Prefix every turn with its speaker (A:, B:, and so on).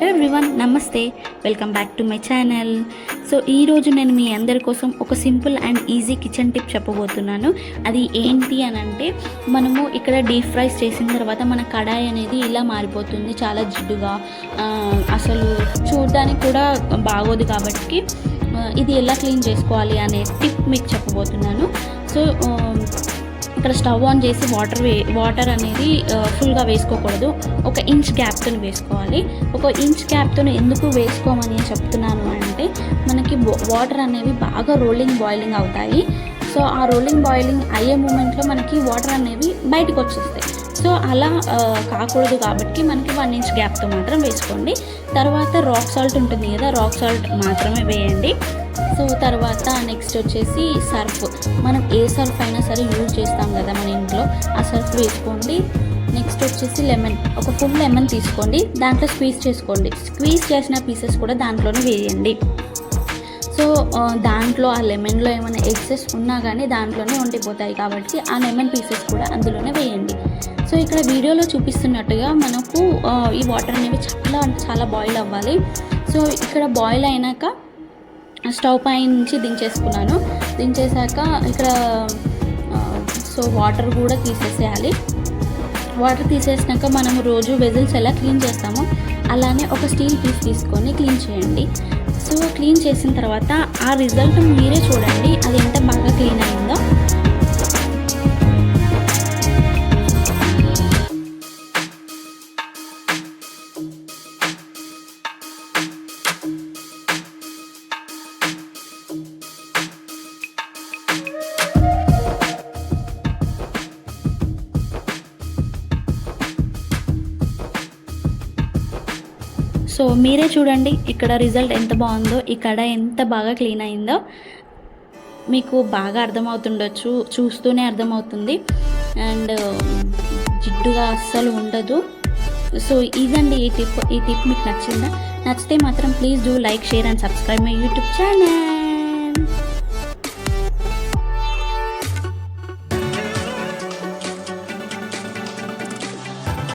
A: Everyone నమస్తే, welcome back to my channel. So ఈరోజు నేను మీ అందరి కోసం ఒక simple and easy kitchen tip చెప్పబోతున్నాను. అది ఏంటి అని అంటే, మనము ఇక్కడ డీప్ ఫ్రైస్ చేసిన తర్వాత మన కడాయి అనేది ఇలా మారిపోతుంది, చాలా జిడ్డుగా, అసలు చూడడానికి కూడా బాగోదు. కాబట్టి ఇది ఎలా క్లీన్ చేసుకోవాలి అనే టిప్ మీకు చెప్పబోతున్నాను. సో ఇక్కడ స్టవ్ ఆన్ చేసి వాటర్ అనేది ఫుల్గా వేసుకోకూడదు, 1 ఇంచ్ గ్యాప్తో వేసుకోవాలి. 1 ఇంచ్ గ్యాప్తో ఎందుకు వేసుకోమని చెప్తున్నాను అంటే, మనకి వాటర్ అనేవి బాగా బాయిలింగ్ అవుతాయి. సో ఆ బాయిలింగ్ అయ్యే మూమెంట్లో మనకి వాటర్ అనేవి బయటకు వచ్చేస్తాయి. సో అలా కాకూడదు కాబట్టి మనకి 1 ఇంచ్ గ్యాప్తో మాత్రం వేసుకోండి. తర్వాత రాక్ సాల్ట్ ఉంటుంది కదా, రాక్ సాల్ట్ మాత్రమే వేయండి. సో తర్వాత నెక్స్ట్ వచ్చేసి సర్ఫ్, మనం ఏ సర్ఫ్ అయినా సరే యూజ్ చేస్తాం కదా మన ఇంట్లో, ఆ సర్ఫ్ వేసుకోండి. నెక్స్ట్ వచ్చేసి లెమన్, ఒక ఫుల్ లెమన్ తీసుకోండి, దాంట్లో స్క్వీజ్ చేసుకోండి. స్క్వీజ్ చేసిన పీసెస్ కూడా దాంట్లోనే వేయండి. సో దాంట్లో ఆ లెమన్లో ఏమైనా ఎక్సెస్ ఉన్నా కానీ దాంట్లోనే ఉండిపోతాయి, కాబట్టి ఆ లెమన్ పీసెస్ కూడా అందులోనే వేయండి. సో ఇక్కడ వీడియోలో చూపిస్తున్నట్టుగా మనకు ఈ వాటర్ అనేవి చాలా బాయిల్ అవ్వాలి. సో ఇక్కడ బాయిల్ అయినాక స్టవ్ పై నుంచి దించేసుకున్నాను. దించేసాక ఇక్కడ సో వాటర్ కూడా తీసేసేయాలి. వాటర్ తీసేసినాక మనము రోజు వెజిల్స్ ఎలా క్లీన్ చేస్తామో అలానే ఒక స్టీల్ పీస్ తీసుకొని క్లీన్ చేయండి. సో క్లీన్ చేసిన తర్వాత ఆ రిజల్ట్ మీరే చూడండి, అది ఎంత బాగా క్లీన్ అయిందో. సో మీరే చూడండి ఇక్కడ రిజల్ట్ ఎంత బాగుందో, ఈ కడాయి ఎంత బాగా క్లీన్ అయిందో మీకు బాగా అర్థమవుతుండొచ్చు, చూస్తూనే అర్థమవుతుంది. అండ్ జిడ్డుగా అస్సలు ఉండదు. సో ఇదండి ఈ టిప్ మీకు నచ్చిందా? నచ్చితే మాత్రం please do like, share and subscribe my YouTube channel.